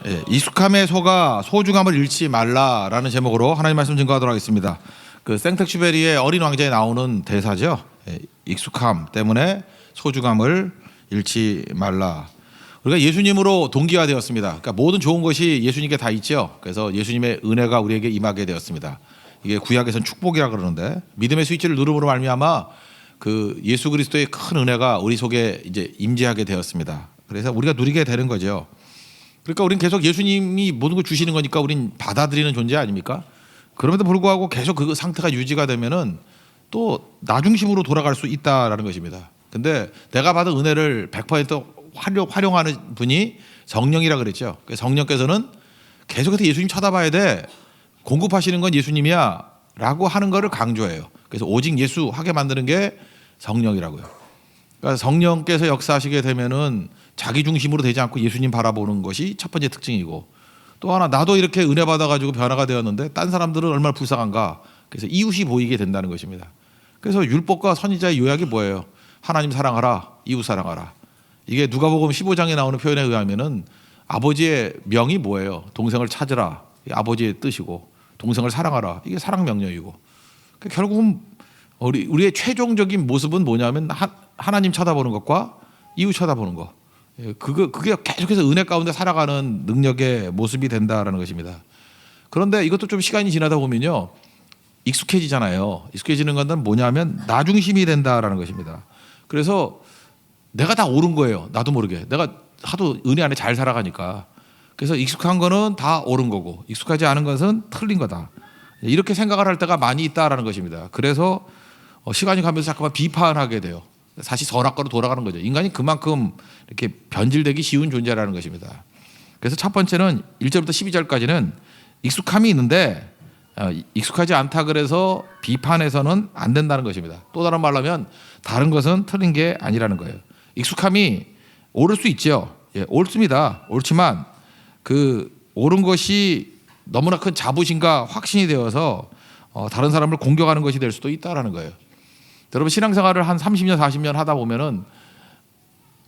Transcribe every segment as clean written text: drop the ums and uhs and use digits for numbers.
예, 익숙함에 속아 소중함을 잃지 말라라는 제목으로 하나님 말씀 증거하도록 하겠습니다. 그 생텍쥐베리의 어린 왕자에 나오는 대사죠. 예, 익숙함 때문에 소중함을 잃지 말라. 우리가 예수님으로 동기화되었습니다. 그러니까 모든 좋은 것이 예수님께 다 있죠. 그래서 예수님의 은혜가 우리에게 임하게 되었습니다. 이게 구약에서는 축복이라 그러는데 믿음의 스위치를 누름으로 말미암아 그 예수 그리스도의 큰 은혜가 우리 속에 이제 임재하게 되었습니다. 그래서 우리가 누리게 되는 거죠. 그러니까 우리는 계속 예수님이 모든 걸 주시는 거니까 우린 받아들이는 존재 아닙니까? 그럼에도 불구하고 계속 그 상태가 유지가 되면은 또 나 중심으로 돌아갈 수 있다라는 것입니다. 근데 내가 받은 은혜를 100% 활용하는 분이 성령이라 그랬죠. 성령께서는 계속해서 예수님 쳐다봐야 돼. 공급하시는 건 예수님이야 라고 하는 거를 강조해요. 그래서 오직 예수 하게 만드는 게 성령이라고요. 그러니까 성령께서 역사하시게 되면은 자기 중심으로 되지 않고 예수님 바라보는 것이 첫 번째 특징이고, 또 하나 나도 이렇게 은혜 받아가지고 변화가 되었는데 딴 사람들은 얼마나 불쌍한가. 그래서 이웃이 보이게 된다는 것입니다. 그래서 율법과 선지자의 요약이 뭐예요? 하나님 사랑하라, 이웃 사랑하라. 이게 누가복음 15장에 나오는 표현에 의하면은 아버지의 명이 뭐예요? 동생을 찾으라. 이게 아버지의 뜻이고, 동생을 사랑하라. 이게 사랑 명령이고. 그러니까 결국은 우리의 최종적인 모습은 뭐냐면 하나님 쳐다보는 것과 이웃 쳐다보는 것. 그게 계속해서 은혜 가운데 살아가는 능력의 모습이 된다라는 것입니다. 그런데 이것도 좀 시간이 지나다 보면요, 익숙해지잖아요. 익숙해지는 건 뭐냐면 나 중심이 된다라는 것입니다. 그래서 내가 다 옳은 거예요. 나도 모르게. 내가 하도 은혜 안에 잘 살아가니까. 그래서 익숙한 거는 다 옳은 거고 익숙하지 않은 것은 틀린 거다. 이렇게 생각을 할 때가 많이 있다라는 것입니다. 그래서 시간이 가면서 잠깐만 비판하게 돼요. 다시 선악과로 돌아가는 거죠. 인간이 그만큼 이렇게 변질되기 쉬운 존재라는 것입니다. 그래서 첫 번째는 1절부터 12절까지는 익숙함이 있는데 익숙하지 않다 그래서 비판해서는 안 된다는 것입니다. 또 다른 말로 하면 다른 것은 틀린 게 아니라는 거예요. 익숙함이 옳을 수 있죠. 예, 옳습니다. 옳지만 그 옳은 것이 너무나 큰 자부심과 확신이 되어서 다른 사람을 공격하는 것이 될 수도 있다라는 거예요. 여러분 신앙생활을 한 30년 40년 하다 보면은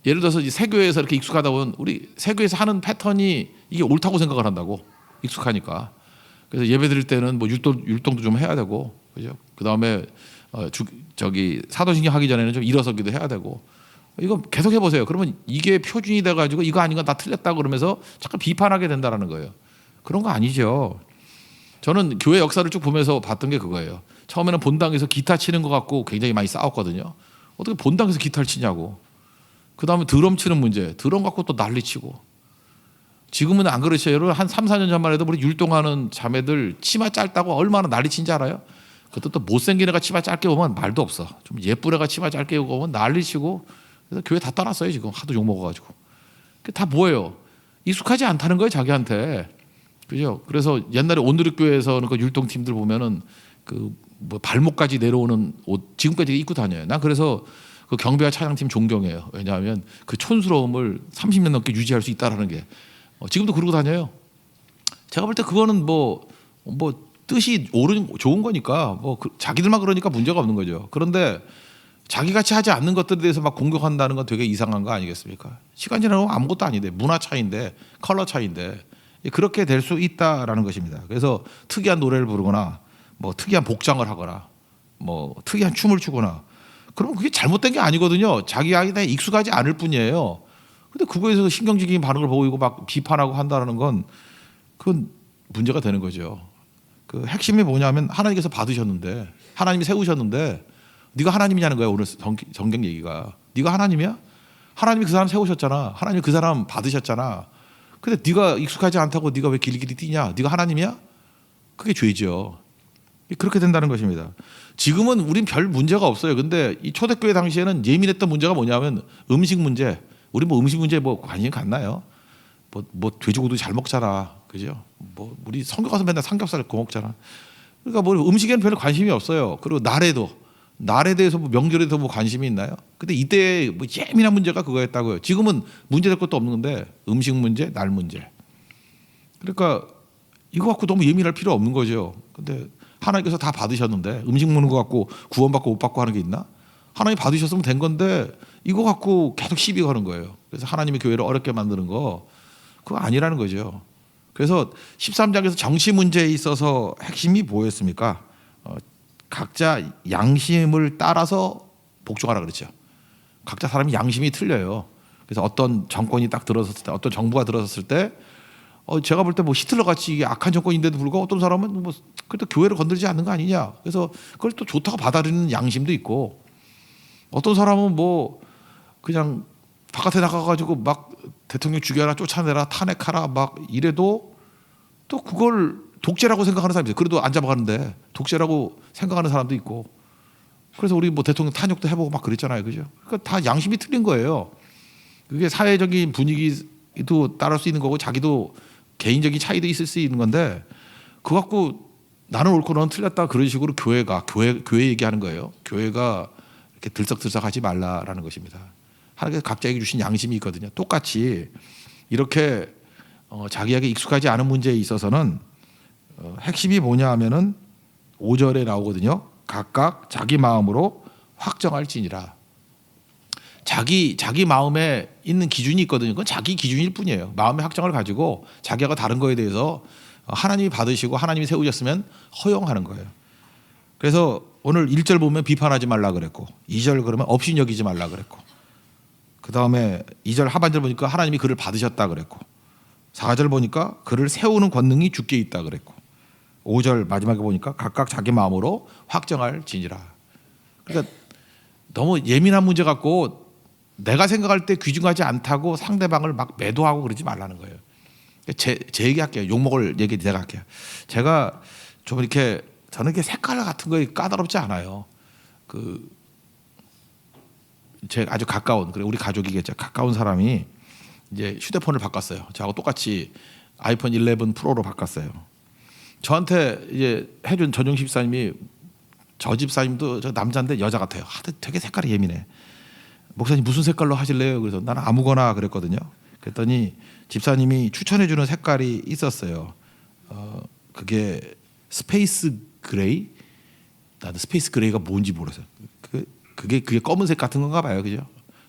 예를 들어서 이제 세교회에서 이렇게 익숙하다 보면 우리 세교회에서 하는 패턴이 이게 옳다고 생각을 한다고, 익숙하니까. 그래서 예배 드릴 때는 뭐 율동도 좀 해야 되고, 그죠? 그 다음에 사도신경 하기 전에는 좀 일어서기도 해야 되고, 이거 계속 해보세요. 그러면 이게 표준이 돼가지고 이거 아닌 건 다 틀렸다 그러면서 잠깐 비판하게 된다라는 거예요. 그런 거 아니죠. 저는 교회 역사를 쭉 보면서 봤던 게 그거예요. 처음에는 본당에서 기타 치는 것 같고 굉장히 많이 싸웠거든요. 어떻게 본당에서 기타를 치냐고. 그 다음에 드럼 치는 문제, 드럼 갖고 또 난리치고. 지금은 안 그렇죠. 여러분 한 3, 4년 전만 해도 우리 율동하는 자매들 치마 짧다고 얼마나 난리친지 알아요? 그것도 또 못생긴 애가 치마 짧게 오면 말도 없어. 좀 예쁜 애가 치마 짧게 오면 난리치고. 그래서 교회 다 떠났어요. 지금 하도 욕먹어가지고. 다 뭐예요? 익숙하지 않다는 거예요, 자기한테. 그죠? 그래서 옛날에 온누리교회에서는 그 율동팀들 보면은 그 뭐 발목까지 내려오는 옷 지금까지 입고 다녀요. 난 그래서 그 경배와 찬양팀 존경해요. 왜냐하면 그 촌스러움을 30년 넘게 유지할 수 있다라는 게 지금도 그러고 다녀요. 제가 볼 때 그거는 뭐 뜻이 좋은 거니까 자기들만 그러니까 문제가 없는 거죠. 그런데 자기같이 하지 않는 것들에 대해서 막 공격한다는 건 되게 이상한 거 아니겠습니까? 시간 지나면 아무것도 아닌데, 문화 차이인데, 컬러 차이인데 그렇게 될 수 있다라는 것입니다. 그래서 특이한 노래를 부르거나 뭐 특이한 복장을 하거나 뭐 특이한 춤을 추거나 그러면 그게 잘못된 게 아니거든요. 자기한테 익숙하지 않을 뿐이에요. 근데 그거에서 신경적인 반응을 보이고 막 비판하고 한다는 건 그건 문제가 되는 거죠. 그 핵심이 뭐냐면 하나님께서 받으셨는데, 하나님이 세우셨는데 네가 하나님이냐는 거야. 오늘 성경 얘기가. 네가 하나님이야? 하나님이 그 사람 세우셨잖아. 하나님이 그 사람 받으셨잖아. 근데 네가 익숙하지 않다고 네가 왜 길길이 뛰냐? 네가 하나님이야? 그게 죄죠. 그렇게 된다는 것입니다. 지금은 우린 별 문제가 없어요. 근데 이 초대교회 당시에는 예민했던 문제가 뭐냐면 음식 문제. 우리 뭐 음식 문제에 뭐 관심 갖나요? 뭐 돼지고기 잘 먹잖아. 그죠? 뭐 우리 성교 가서 맨날 삼겹살 구워 먹잖아. 그러니까 뭐 음식에는 별로 관심이 없어요. 그리고 날에 대해서 뭐 명절에 대해서 뭐 관심이 있나요? 근데 이때 뭐 예민한 문제가 그거였다고요. 지금은 문제될 것도 없는 건데 음식 문제, 날 문제. 그러니까 이거 갖고 너무 예민할 필요 없는 거죠. 근데 하나님께서 다 받으셨는데 음식 먹는 거 갖고 구원받고 못 받고 하는 게 있나? 하나님 받으셨으면 된 건데 이거 갖고 계속 시비 거는 거예요. 그래서 하나님의 교회를 어렵게 만드는 거, 그거 아니라는 거죠. 그래서 13장에서 정치 문제에 있어서 핵심이 뭐였습니까? 각자 양심을 따라서 복종하라 그랬죠. 각자 사람이 양심이 틀려요. 그래서 어떤 정권이 딱 들어섰을 때, 어떤 정부가 들어섰을 때, 제가 볼 때 뭐 히틀러 같이 이게 악한 정권인데도 불구하고 어떤 사람은 뭐 그래도 교회를 건드리지 않는 거 아니냐. 그래서 그걸 또 좋다고 받아들이는 양심도 있고, 어떤 사람은 뭐 그냥 바깥에 나가가지고 막 대통령 죽여라, 쫓아내라, 탄핵하라 막 이래도 또 그걸 독재라고 생각하는 사람이 있어요. 그래도 안 잡아가는데 독재라고 생각하는 사람도 있고. 그래서 우리 뭐 대통령 탄핵도 해보고 막 그랬잖아요, 그죠? 그러니까 다 양심이 틀린 거예요. 그게 사회적인 분위기도 따를 수 있는 거고 자기도 개인적인 차이도 있을 수 있는 건데 그거 갖고 나는 옳고 너는 틀렸다 그런 식으로 교회 얘기하는 거예요. 교회가 이렇게 들썩들썩하지 말라라는 것입니다. 하나님께서 각자에게 주신 양심이 있거든요. 똑같이 이렇게 자기에게 익숙하지 않은 문제에 있어서는 핵심이 뭐냐 하면은 5절에 나오거든요. 각각 자기 마음으로 확정할지니라. 자기 마음에 있는 기준이 있거든요. 그건 자기 기준일 뿐이에요. 마음의 확정을 가지고 자기가 다른 거에 대해서 하나님이 받으시고 하나님이 세우셨으면 허용하는 거예요. 그래서 오늘 1절 보면 비판하지 말라 그랬고 2절 그러면 업신여기지 말라 그랬고 그다음에 2절 하반절 보니까 하나님이 그를 받으셨다 그랬고 4절 보니까 그를 세우는 권능이 주께 있다 그랬고 5절 마지막에 보니까 각각 자기 마음으로 확정할지니라. 그러니까 너무 예민한 문제 갖고 내가 생각할 때 귀중하지 않다고 상대방을 막 매도하고 그러지 말라는 거예요. 제 얘기할게요. 욕먹을 얘기 내가 할게요. 제가 좀 이렇게 저는 이렇게 색깔 같은 거에 까다롭지 않아요. 제 아주 가까운 그래 우리 가족이겠죠. 가까운 사람이 이제 휴대폰을 바꿨어요. 저하고 똑같이 아이폰 11 프로로 바꿨어요. 저한테 이제 해준 전용 집사님이 저 집사님도 저 남자인데 여자 같아요. 되게 색깔이 예민해. 목사님 무슨 색깔로 하실래요? 그래서 나는 아무거나 그랬거든요. 그랬더니 집사님이 추천해주는 색깔이 있었어요. 그게 스페이스 그레이. 나도 스페이스 그레이가 뭔지 모르겠어요. 그게 검은색 같은 건가 봐요, 그죠?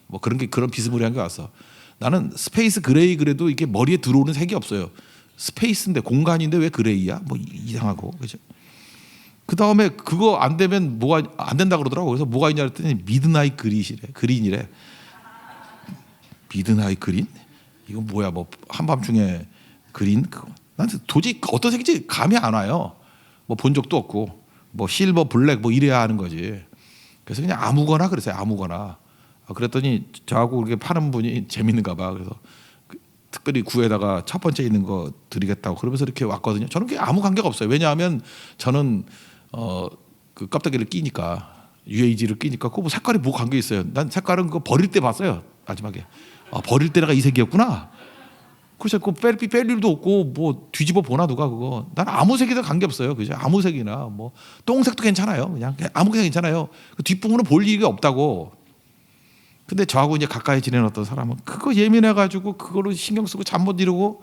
뭐 그런 비스무리한 게 왔어. 나는 스페이스 그레이 그래도 이게 머리에 들어오는 색이 없어요. 스페이스인데 공간인데 왜 그레이야? 뭐 이상하고 그죠? 그 다음에 그거 안 되면 뭐가 안 된다 그러더라고. 그래서 뭐가 있냐 그랬더니 미드나잇 그린이래. 미드나잇 그린? 이건 뭐야? 뭐 한밤중에 그린? 난 도저히 어떤 색인지 감이 안 와요. 뭐 본 적도 없고 뭐 실버 블랙 뭐 이래야 하는 거지. 그래서 그냥 아무거나 그랬어요. 아무거나. 그랬더니 저하고 이렇게 파는 분이 재밌는가 봐. 그래서 특별히 구에다가 첫 번째 있는 거 드리겠다고 그러면서 이렇게 왔거든요. 저는 그게 아무 관계가 없어요. 왜냐하면 저는 그 껍데기를 끼니까 UAG를 끼니까 그거 뭐 색깔이 뭐 관계 있어요. 난 색깔은 그거 버릴 때 봤어요. 마지막에 버릴 때 내가 이 색이었구나. 그래서 그거 뺄 일도 없고 뭐 뒤집어 보나 누가 그거. 난 아무 색이든 관계 없어요. 그죠? 아무 색이나 뭐 똥색도 괜찮아요. 그냥 아무 색 괜찮아요. 그 뒷부분은 볼 일이 없다고. 근데 저하고 이제 가까이 지내는 어떤 사람은 그거 예민해가지고 그거로 신경 쓰고 잠 못 이루고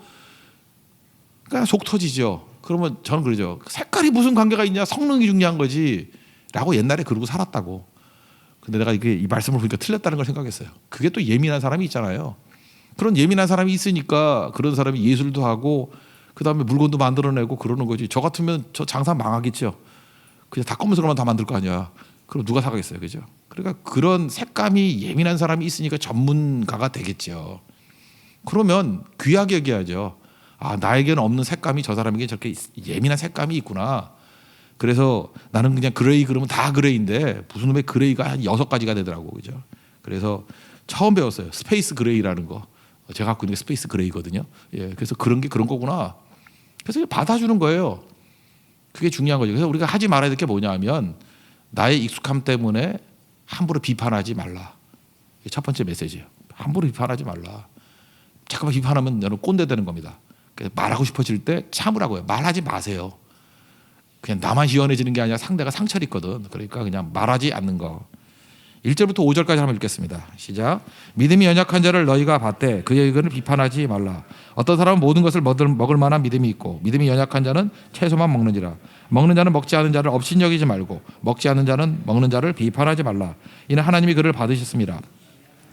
그냥 속 터지죠. 그러면 저는 그러죠. 색깔이 무슨 관계가 있냐? 성능이 중요한 거지. 라고 옛날에 그러고 살았다고. 근데 내가 이 말씀을 보니까 틀렸다는 걸 생각했어요. 그게 또 예민한 사람이 있잖아요. 그런 예민한 사람이 있으니까 그런 사람이 예술도 하고 그다음에 물건도 만들어내고 그러는 거지. 저 같으면 저 장사 망하겠죠. 그냥 다 검은색으로만 다 만들 거 아니야. 그럼 누가 사가겠어요, 그죠? 그러니까 그런 색감이 예민한 사람이 있으니까 전문가가 되겠죠. 그러면 귀하게 여겨야죠. 아, 나에게는 없는 색감이 저 사람에게 저렇게 예민한 색감이 있구나. 그래서 나는 그냥 그레이 그러면 다 그레이인데 무슨 놈의 그레이가 한 6가지가 되더라고, 그죠? 그래서 처음 배웠어요. 스페이스 그레이라는 거. 제가 갖고 있는 게 스페이스 그레이거든요. 예, 그래서 그런 게 그런 거구나. 그래서 받아주는 거예요. 그게 중요한 거죠. 그래서 우리가 하지 말아야 될 게 뭐냐면 나의 익숙함 때문에 함부로 비판하지 말라. 이게 첫 번째 메시지예요. 함부로 비판하지 말라. 잠깐만 비판하면 너는 꼰대 되는 겁니다. 그래서 말하고 싶어질 때 참으라고요. 말하지 마세요. 그냥 나만 시원해지는 게 아니라 상대가 상처를 있거든. 그러니까 그냥 말하지 않는 거. 1절부터 5절까지 한번 읽겠습니다. 시작. 믿음이 연약한 자를 너희가 봤되 그의 의견을 비판하지 말라. 어떤 사람은 모든 것을 먹을 만한 믿음이 있고 믿음이 연약한 자는 채소만 먹는지라. 먹는 자는 먹지 않은 자를 업신여기지 말고 먹지 않는 자는 먹는 자를 비판하지 말라. 이는 하나님이 그를 받으셨습니다.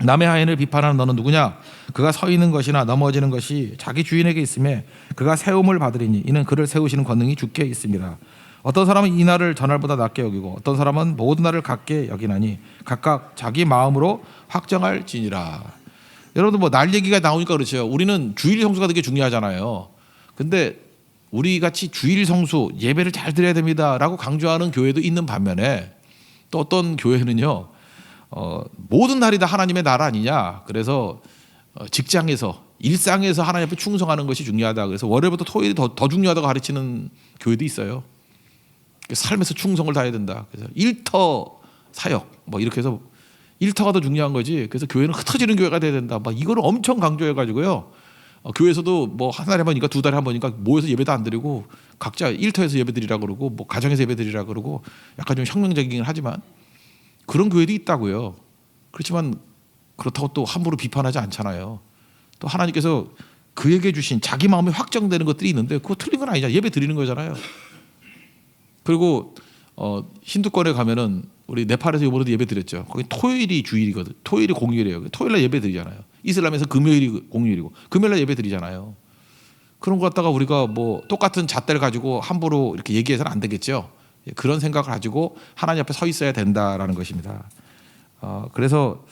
남의 하인을 비판하는 너는 누구냐? 그가 서 있는 것이나 넘어지는 것이 자기 주인에게 있음에 그가 세움을 받으리니 이는 그를 세우시는 권능이 주께 있습니다. 어떤 사람은 이 날을 전날보다 낮게 여기고 어떤 사람은 모든 날을 같게 여기나니 각각 자기 마음으로 확정할지니라. 여러분들 뭐 날 얘기가 나오니까 그렇죠. 우리는 주일 성수가 되게 중요하잖아요. 근데 우리 같이 주일 성수 예배를 잘 드려야 됩니다라고 강조하는 교회도 있는 반면에 또 어떤 교회는요. 모든 날이 다 하나님의 날 아니냐. 그래서 직장에서 일상에서 하나님 앞에 충성하는 것이 중요하다. 그래서 월요일부터 토요일이 더 중요하다고 가르치는 교회도 있어요. 삶에서 충성을 다해야 된다. 그래서 일터 사역 뭐 이렇게 해서 일터가 더 중요한 거지. 그래서 교회는 흩어지는 교회가 돼야 된다. 막 이거를 엄청 강조해가지고요. 교회에서도 뭐 한 달에 한 번인가 두 달에 한 번인가 모여서 예배도 안 드리고 각자 일터에서 예배 드리라 그러고 뭐 가정에서 예배 드리라 그러고 약간 좀 혁명적이긴 하지만 그런 교회도 있다고요. 그렇지만 그렇다고 또 함부로 비판하지 않잖아요. 또 하나님께서 그에게 주신 자기 마음이 확정되는 것들이 있는데 그거 틀린 건 아니잖아요. 예배 드리는 거잖아요. 그리고 힌두권에 가면은 우리 네팔에서 이번에도 예배 드렸죠. 거기 토요일이 주일이거든. 토요일이 공휴일이에요. 토요일날 예배 드리잖아요. 이슬람에서 금요일이 공휴일이고 금요일날 예배 드리잖아요. 그런 거 갖다가 우리가 뭐 똑같은 잣대를 가지고 함부로 이렇게 얘기해서는 안 되겠죠. 그런 생각을 가지고 하나님 앞에 서 있어야 된다라는 것입니다. 그래서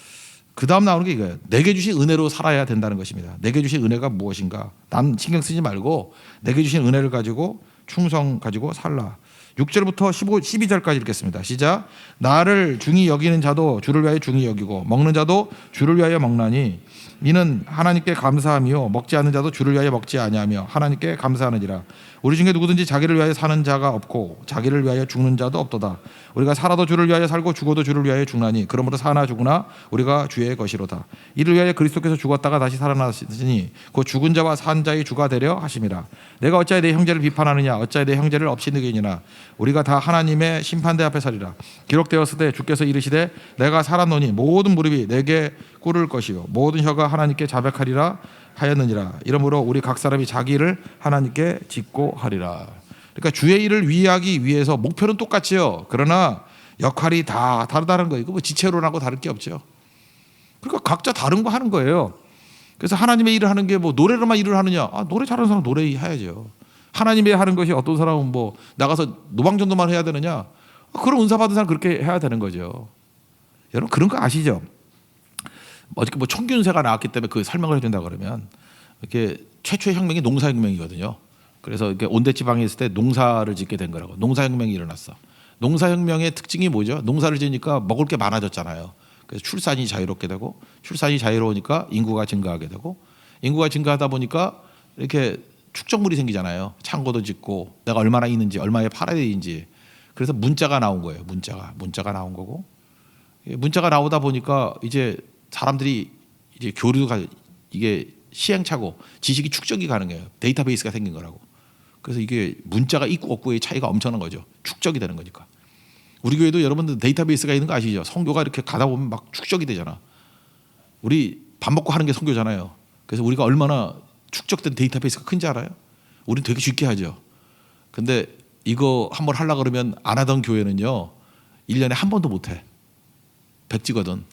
그 다음 나오는 게 이거예요. 내게 주신 은혜로 살아야 된다는 것입니다. 내게 주신 은혜가 무엇인가? 남 신경 쓰지 말고 내게 주신 은혜를 가지고 충성 가지고 살라. 6절부터 12절까지 읽겠습니다. 시작. 나를 중히 여기는 자도 주를 위하여 중히 여기고 먹는 자도 주를 위하여 먹나니 이는 하나님께 감사하며 먹지 않는 자도 주를 위하여 먹지 아니하며 하나님께 감사하느니라. 우리 중에 누구든지 자기를 위하여 사는 자가 없고 자기를 위하여 죽는 자도 없도다. 우리가 살아도 주를 위하여 살고 죽어도 주를 위하여 죽나니 그러므로 사나 죽으나 우리가 주의 것이로다. 이를 위하여 그리스도께서 죽었다가 다시 살아나시니 곧 죽은 자와 산 자의 주가 되려 하심이라. 내가 어찌하여 내 형제를 비판하느냐? 어찌하여 내 형제를 업신여기느냐? 우리가 다 하나님의 심판대 앞에 서리라. 기록되었을 때 주께서 이르시되 내가 살았노니 모든 무릎이 내게 꿇을 것이요 모든 혀가 하나님께 자백하리라 하였느니라. 이러므로 우리 각 사람이 자기 일을 하나님께 짓고 하리라. 그러니까 주의 일을 위하기 위해서 목표는 똑같지요. 그러나 역할이 다 다르다는 거예요. 이거 뭐 지체론하고 다를 게 없죠. 그러니까 각자 다른 거 하는 거예요. 그래서 하나님의 일을 하는 게 뭐 노래로만 일을 하느냐? 노래 잘하는 사람 노래 해야죠. 하나님의 하는 것이 어떤 사람은 뭐 나가서 노방전도만 해야 되느냐? 그런 은사 받은 사람 그렇게 해야 되는 거죠. 여러분 그런 거 아시죠? 어저께 뭐 총균세가 나왔기 때문에 그 설명을 해준다 그러면 이렇게 최초의 혁명이 농사혁명이거든요. 그래서 이렇게 온대지방에 있을 때 농사를 짓게 된 거라고. 농사혁명이 일어났어. 농사혁명의 특징이 뭐죠? 농사를 지으니까 먹을 게 많아졌잖아요. 그래서 출산이 자유롭게 되고 출산이 자유로우니까 인구가 증가하게 되고 인구가 증가하다 보니까 이렇게 축적물이 생기잖아요. 창고도 짓고 내가 얼마나 있는지 얼마에 팔아야 되는지. 그래서 문자가 나온 거예요. 문자가 나온 거고 문자가 나오다 보니까 이제 사람들이 이제 교류가 이게 시행착오 지식이 축적이 가능해요. 데이터베이스가 생긴 거라고. 그래서 이게 문자가 있고 없고의 차이가 엄청난 거죠. 축적이 되는 거니까. 우리 교회도 여러분들 데이터베이스가 있는 거 아시죠? 성교가 이렇게 가다 보면 막 축적이 되잖아. 우리 밥 먹고 하는 게 성교잖아요. 그래서 우리가 얼마나 축적된 데이터베이스가 큰지 알아요? 우리는 되게 쉽게 하죠. 근데 이거 한번 하려고 그러면 안 하던 교회는요. 1년에 한 번도 못 해. 백지거든.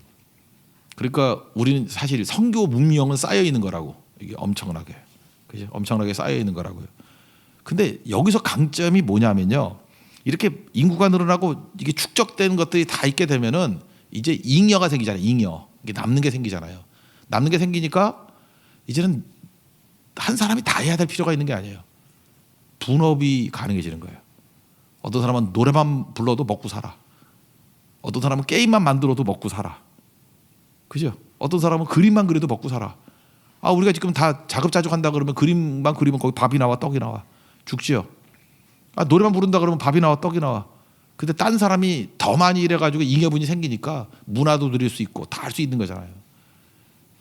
그러니까 우리는 사실 성교 문명은 쌓여 있는 거라고. 이게 엄청나게. 그죠? 엄청나게 쌓여 있는 거라고요. 근데 여기서 강점이 뭐냐면요. 이렇게 인구가 늘어나고 이게 축적된 것들이 다 있게 되면은 이제 잉여가 생기잖아요. 잉여. 이게 남는 게 생기잖아요. 남는 게 생기니까 이제는 한 사람이 다 해야 될 필요가 있는 게 아니에요. 분업이 가능해지는 거예요. 어떤 사람은 노래만 불러도 먹고 살아. 어떤 사람은 게임만 만들어도 먹고 살아. 그죠? 어떤 사람은 그림만 그려도 먹고 살아. 우리가 지금 다 자급자족한다 그러면 그림만 그리면 거기 밥이 나와 떡이 나와. 죽지요. 노래만 부른다 그러면 밥이 나와 떡이 나와. 근데 딴 사람이 더 많이 일해가지고 잉여분이 생기니까 문화도 누릴 수 있고 다 할 수 있는 거잖아요.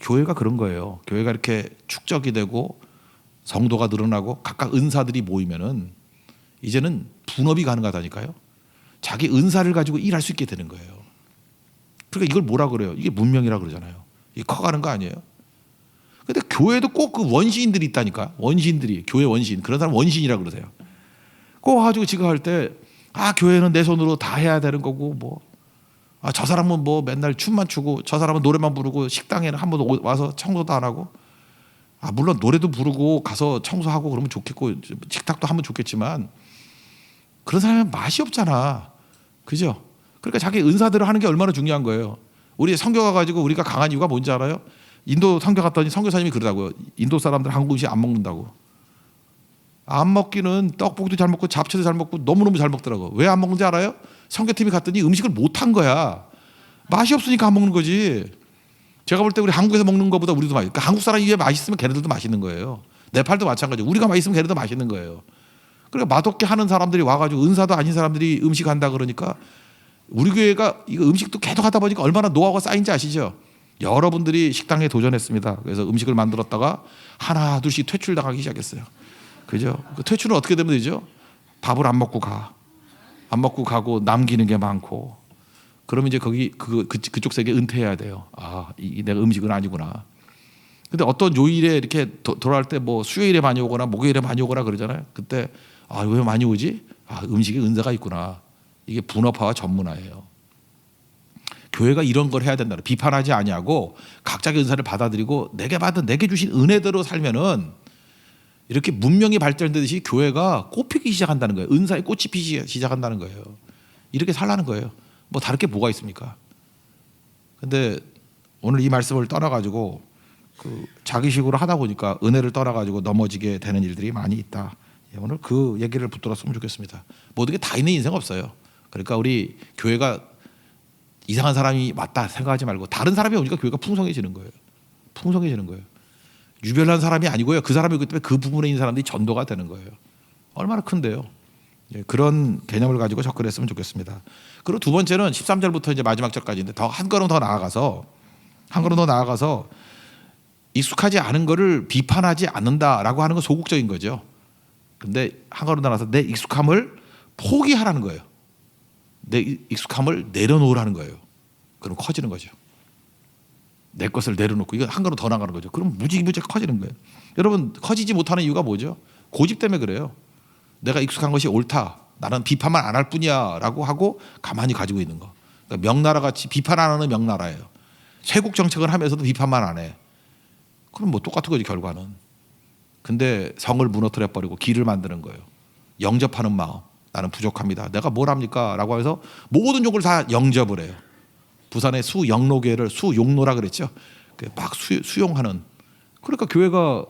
교회가 그런 거예요. 교회가 이렇게 축적이 되고 성도가 늘어나고 각각 은사들이 모이면은 이제는 분업이 가능하다니까요. 자기 은사를 가지고 일할 수 있게 되는 거예요. 그러니까 이걸 뭐라 그래요? 이게 문명이라 그러잖아요. 이게 커가는 거 아니에요? 근데 교회도 꼭 그 원시인들이 있다니까. 원시인들이 교회 원시인 그런 사람 원시인이라 그러세요. 꼭 가지고 지금 할 때 교회는 내 손으로 다 해야 되는 거고 뭐 저 사람은 뭐 맨날 춤만 추고 저 사람은 노래만 부르고 식당에는 한 번도 와서 청소도 안 하고. 물론 노래도 부르고 가서 청소하고 그러면 좋겠고 식탁도 하면 좋겠지만 그런 사람은 맛이 없잖아. 그죠? 그러니까 자기 은사대로 하는 게 얼마나 중요한 거예요. 우리 선교 가가지고 우리가 강한 이유가 뭔지 알아요? 인도 선교 갔더니 선교사님이 그러다고요. 인도 사람들 한국 음식 안 먹는다고. 안 먹기는 떡볶이도 잘 먹고 잡채도 잘 먹고 너무너무 잘 먹더라고. 왜 안 먹는지 알아요? 선교팀이 갔더니 음식을 못한 거야. 맛이 없으니까 안 먹는 거지. 제가 볼 때 우리 한국에서 먹는 것보다 우리도 맛있어. 그러니까 한국 사람이 맛있으면 걔네들도 맛있는 거예요. 네팔도 마찬가지고 우리가 맛있으면 걔네도 맛있는 거예요. 그러니까 맛없게 하는 사람들이 와가지고 은사도 아닌 사람들이 음식 한다 그러니까 우리 교회가 이거 음식도 계속 하다 보니까 얼마나 노하우가 쌓인지 아시죠? 여러분들이 식당에 도전했습니다. 그래서 음식을 만들었다가 하나 둘씩 퇴출당하기 시작했어요. 그죠? 그 퇴출은 어떻게 되면 되죠? 밥을 안 먹고 가. 안 먹고 가고 남기는 게 많고. 그러면 이제 그쪽 세계 은퇴해야 돼요. 이 내가 음식은 아니구나. 근데 어떤 요일에 이렇게 돌아갈 때 뭐 수요일에 많이 오거나 목요일에 많이 오거나 그러잖아요. 그때 왜 많이 오지? 음식에 은사가 있구나. 이게 분업화와 전문화예요. 교회가 이런 걸 해야 된다. 비판하지 아니하고 각자의 은사를 받아들이고 내게 주신 은혜대로 살면은 이렇게 문명이 발전되듯이 교회가 꽃피기 시작한다는 거예요. 은사의 꽃이 피기 시작한다는 거예요. 이렇게 살라는 거예요. 뭐 다를 게 뭐가 있습니까? 근데 오늘 이 말씀을 떠나가지고 자기식으로 하다 보니까 은혜를 떠나가지고 넘어지게 되는 일들이 많이 있다. 오늘 그 얘기를 붙들었으면 좋겠습니다. 모든 게 다 있는 인생 없어요. 그러니까 우리 교회가 이상한 사람이 왔다 생각하지 말고 다른 사람이 오니까 교회가 풍성해지는 거예요. 풍성해지는 거예요. 유별난 사람이 아니고요. 그 사람이 있기 때문에 그 부분에 있는 사람들이 전도가 되는 거예요. 얼마나 큰데요. 그런 개념을 가지고 접근했으면 좋겠습니다. 그리고 두 번째는 13절부터 이제 마지막 절까지인데 한 걸음 더 나아가서 익숙하지 않은 거를 비판하지 않는다라고 하는 건 소극적인 거죠. 근데 한 걸음 더 나아가서 내 익숙함을 포기하라는 거예요. 내 익숙함을 내려놓으라는 거예요. 그럼 커지는 거죠. 내 것을 내려놓고 이거 한 걸음 더 나가는 거죠. 그럼 무지무지 커지는 거예요. 여러분 커지지 못하는 이유가 뭐죠? 고집 때문에 그래요. 내가 익숙한 것이 옳다. 나는 비판만 안 할 뿐이야 라고 하고 가만히 가지고 있는 거. 그러니까 명나라 같이 비판 안 하는 명나라예요. 쇄국 정책을 하면서도 비판만 안 해. 그럼 뭐 똑같은 거지 결과는. 근데 성을 무너뜨려 버리고 길을 만드는 거예요. 영접하는 마음. 나는 부족합니다. 내가 뭘 합니까? 라고 해서 모든 욕을 다 영접을 해요. 부산의 수영로교회를 수용로라 그랬죠. 막 수용하는. 그러니까 교회가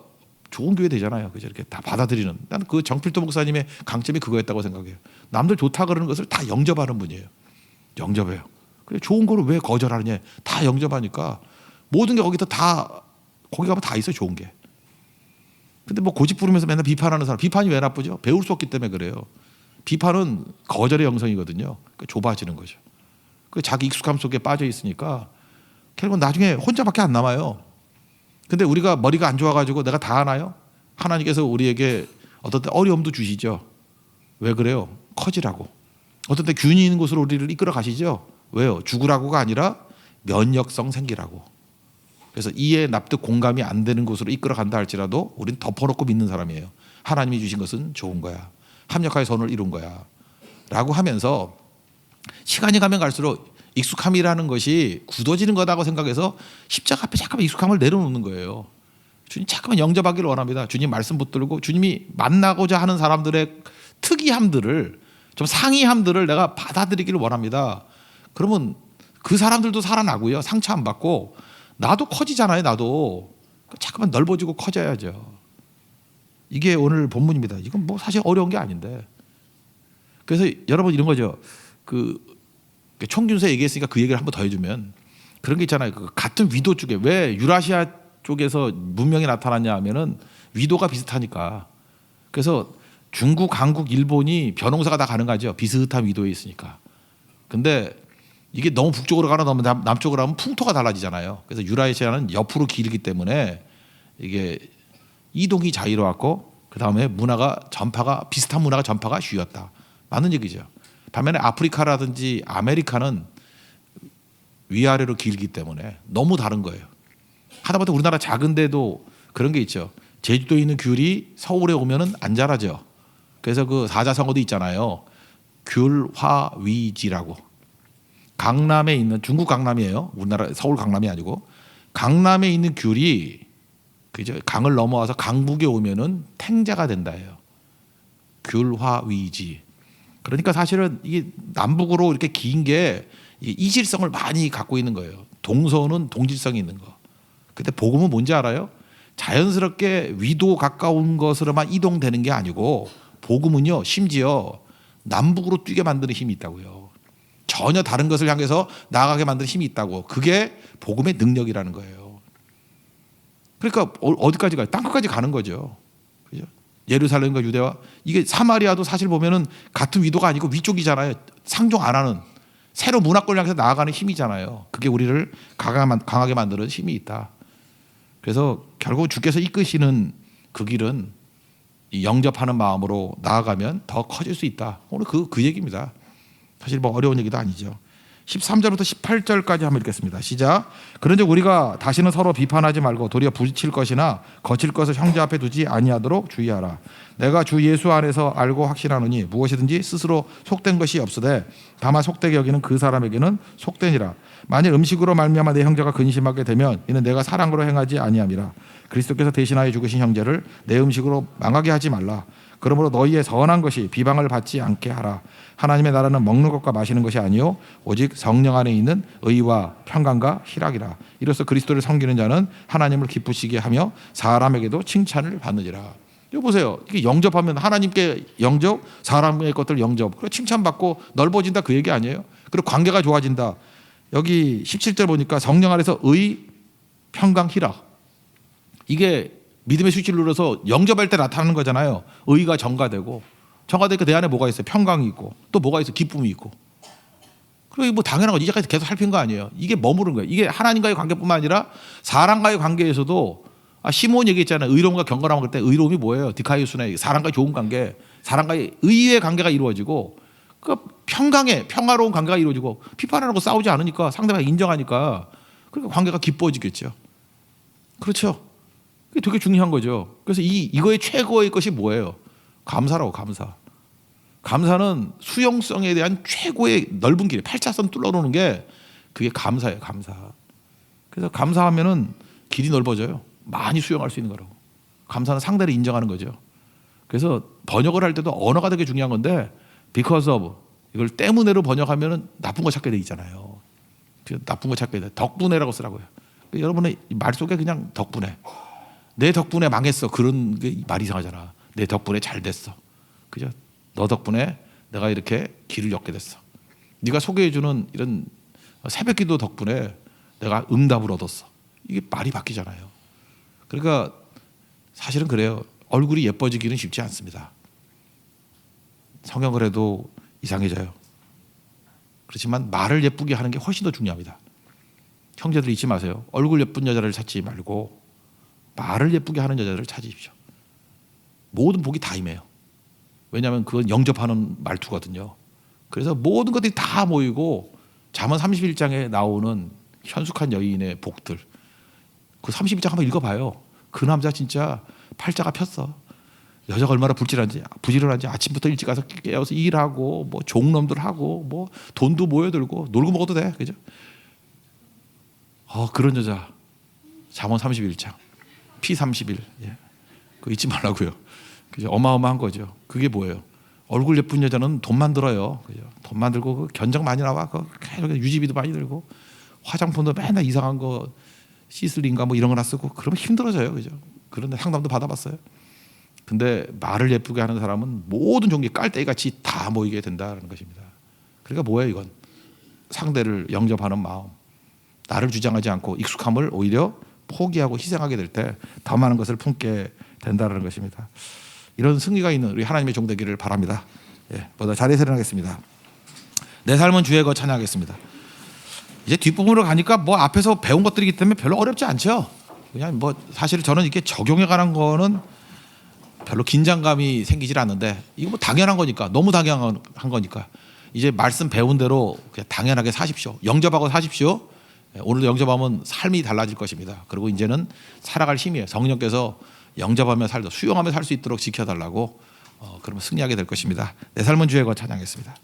좋은 교회 되잖아요. 그죠? 이렇게 다 받아들이는. 나는 그 정필도 목사님의 강점이 그거였다고 생각해요. 남들 좋다 그러는 것을 다 영접하는 분이에요. 영접해요. 그래 좋은 거를 왜 거절하느냐? 다 영접하니까 모든 게 거기 가면 다 있어 좋은 게. 근데 뭐 고집 부르면서 맨날 비판하는 사람, 비판이 왜 나쁘죠? 배울 수 없기 때문에 그래요. 비판은 거절의 영성이거든요. 그러니까 좁아지는 거죠. 자기 익숙함 속에 빠져 있으니까 결국은 나중에 혼자밖에 안 남아요. 근데 우리가 머리가 안 좋아가지고 내가 다 하나요? 하나님께서 우리에게 어떤 때 어려움도 주시죠. 왜 그래요? 커지라고. 어떤 때 균이 있는 곳으로 우리를 이끌어 가시죠. 왜요? 죽으라고가 아니라 면역성 생기라고. 그래서 이해 납득 공감이 안 되는 곳으로 이끌어 간다 할지라도 우리는 덮어놓고 믿는 사람이에요. 하나님이 주신 것은 좋은 거야. 합력하여 선을 이룬 거야. 라고 하면서 시간이 가면 갈수록 익숙함이라는 것이 굳어지는 거다고 생각해서 십자가 앞에 잠깐만 익숙함을 내려놓는 거예요. 주님 잠깐만 영접하기를 원합니다. 주님 말씀 붙들고 주님이 만나고자 하는 사람들의 특이함들을 좀 상이함들을 내가 받아들이기를 원합니다. 그러면 그 사람들도 살아나고요. 상처 안 받고 나도 커지잖아요. 나도 잠깐만 넓어지고 커져야죠. 이게 오늘 본문입니다. 이건 뭐 사실 어려운 게 아닌데. 그래서 여러분 이런 거죠. 총균세 얘기했으니까 그 얘기를 한번 더 해주면 그런 게 있잖아요. 같은 위도 쪽에 왜 유라시아 쪽에서 문명이 나타났냐 하면은 위도가 비슷하니까. 그래서 중국, 한국, 일본이 벼농사가 다 가능하죠. 비슷한 위도에 있으니까. 근데 이게 너무 북쪽으로 가나 너무 남쪽으로 가면 풍토가 달라지잖아요. 그래서 유라시아는 옆으로 길기 때문에 이게 이동이 자유로웠고 그 다음에 비슷한 문화가 전파가 쉬웠다. 맞는 얘기죠. 반면에 아프리카라든지 아메리카는 위아래로 길기 때문에 너무 다른 거예요. 하다못해 우리나라 작은데도 그런 게 있죠. 제주도에 있는 귤이 서울에 오면은 안 자라죠. 그래서 그 사자성어도 있잖아요. 귤화위지라고. 강남에 있는 중국 강남이에요. 우리나라 서울 강남이 아니고 강남에 있는 귤이 그죠? 강을 넘어와서 강북에 오면은 탱자가 된다예요. 귤화위지. 그러니까 사실은 이게 남북으로 이렇게 긴 게 이질성을 많이 갖고 있는 거예요. 동서는 동질성이 있는 거. 근데 복음은 뭔지 알아요? 자연스럽게 위도 가까운 것으로만 이동되는 게 아니고 복음은요 심지어 남북으로 뛰게 만드는 힘이 있다고요. 전혀 다른 것을 향해서 나아가게 만드는 힘이 있다고. 그게 복음의 능력이라는 거예요. 그러니까 어디까지 가요? 땅끝까지 가는 거죠. 그죠? 예루살렘과 유대와 이게 사마리아도 사실 보면은 같은 위도가 아니고 위쪽이잖아요. 상종 안 하는 새로 문화권을 향해서 나아가는 힘이잖아요. 그게 우리를 강하게 만드는 힘이 있다. 그래서 결국 주께서 이끄시는 그 길은 영접하는 마음으로 나아가면 더 커질 수 있다. 오늘 그 얘기입니다. 사실 뭐 어려운 얘기도 아니죠. 13절부터 18절까지 한번 읽겠습니다. 시작. 그런즉 우리가 다시는 서로 비판하지 말고 도리어 부딪힐 것이나 거칠 것을 형제 앞에 두지 아니하도록 주의하라. 내가 주 예수 안에서 알고 확신하노니 무엇이든지 스스로 속된 것이 없으되 다만 속되게 여기는 그 사람에게는 속되니라. 만일 음식으로 말미암아 내 형제가 근심하게 되면 이는 내가 사랑으로 행하지 아니함이라. 그리스도께서 대신하여 죽으신 형제를 내 음식으로 망하게 하지 말라. 그러므로 너희의 선한 것이 비방을 받지 않게 하라. 하나님의 나라는 먹는 것과 마시는 것이 아니요 오직 성령 안에 있는 의와 평강과 희락이라. 이로써 그리스도를 섬기는 자는 하나님을 기쁘시게 하며 사람에게도 칭찬을 받느니라. 이거 보세요. 이게 영접하면 하나님께 영접, 사람의 것들 영접. 그리고 칭찬받고 넓어진다 그 얘기 아니에요. 그리고 관계가 좋아진다. 여기 17절 보니까 성령 안에서 의, 평강, 희락. 이게 믿음의 스위치를 눌러서 영접할 때 나타나는 거잖아요. 의가 정가되고 정가되니까 내 안에 뭐가 있어요? 평강이 있고 또 뭐가 있어요? 기쁨이 있고. 그리고 뭐 당연한 거 이제까지 계속 살핀 거 아니에요. 이게 머무른 거예요. 이게 하나님과의 관계뿐만 아니라 사람과의 관계에서도 시몬 얘기했잖아요. 의로움과 경건함 그럴 때 의로움이 뭐예요? 디카이오스네. 사람과의 좋은 관계, 사람과의 의의 관계가 이루어지고 그 평화로운 관계가 이루어지고 비판하고 싸우지 않으니까 상대방이 인정하니까 그러니까 관계가 기뻐지겠죠. 그렇죠. 그게 되게 중요한 거죠. 그래서 이거의 최고의 것이 뭐예요? 감사라고. 감사는 수용성에 대한 최고의 넓은 길, 팔자선 뚫어놓는 게 그게 감사예요. 감사. 그래서 감사하면은 길이 넓어져요. 많이 수용할 수 있는 거라고. 감사는 상대를 인정하는 거죠. 그래서 번역을 할 때도 언어가 되게 중요한 건데 because of 이걸 때문에로 번역하면은 나쁜 거 찾게 돼 있잖아요. 나쁜 거 찾게 돼. 덕분에라고 쓰라고요. 여러분의 말 속에 그냥 덕분에. 내 덕분에 망했어. 그런 게 말이 이상하잖아. 내 덕분에 잘 됐어. 그죠? 너 덕분에 내가 이렇게 길을 엮게 됐어. 네가 소개해주는 이런 새벽기도 덕분에 내가 응답을 얻었어. 이게 말이 바뀌잖아요. 그러니까 사실은 그래요. 얼굴이 예뻐지기는 쉽지 않습니다. 성형을 해도 이상해져요. 그렇지만 말을 예쁘게 하는 게 훨씬 더 중요합니다. 형제들 잊지 마세요. 얼굴 예쁜 여자를 찾지 말고 말을 예쁘게 하는 여자를 찾으십시오. 모든 복이 다 임해요. 왜냐하면 그건 영접하는 말투거든요. 그래서 모든 것들이 다 모이고 잠언 31장에 나오는 현숙한 여인의 복들 그 31장 한번 읽어봐요. 그 남자 진짜 팔자가 폈어. 여자가 얼마나 부지런한지 아침부터 일찍 가서 깨워서 일하고 뭐 종놈들 하고 뭐 돈도 모여들고 놀고 먹어도 돼. 그죠? 그런 여자 잠언 31장 P31 예. 그거 잊지 말라고요. 그죠? 어마어마한 거죠. 그게 뭐예요? 얼굴 예쁜 여자는 돈 만들어요. 그죠? 돈 만들고 그 견적 많이 나와. 계속 유지비도 많이 들고 화장품도 맨날 이상한 거 시슬린가 뭐 이런 거나 쓰고 그러면 힘들어져요. 그죠? 그런데 상담도 받아봤어요. 근데 말을 예쁘게 하는 사람은 모든 종기 깔때기 같이 다 모이게 된다는 것입니다. 그러니까 뭐예요 이건? 상대를 영접하는 마음. 나를 주장하지 않고 익숙함을 오히려 포기하고 희생하게 될 때 더 많은 것을 품게 된다는 것입니다. 이런 승리가 있는 우리 하나님의 종 되기를 바랍니다. 예, 모두 자리에서 일어나겠습니다. 내 삶은 주의 것 찬양하겠습니다. 이제 뒷부분으로 가니까 뭐 앞에서 배운 것들이기 때문에 별로 어렵지 않죠. 그냥 뭐 사실 저는 이게 적용해 가는 거는 별로 긴장감이 생기질 않는데 이거 뭐 당연한 거니까 너무 당연한 거니까 이제 말씀 배운 대로 그냥 당연하게 사십시오. 영접하고 사십시오. 오늘도 영접하면 삶이 달라질 것입니다. 그리고 이제는 살아갈 힘이에요. 성령께서 영접하며 살도 수용하며 살 수 있도록 지켜달라고 그러면 승리하게 될 것입니다. 내 삶은 주의 것 찬양했습니다.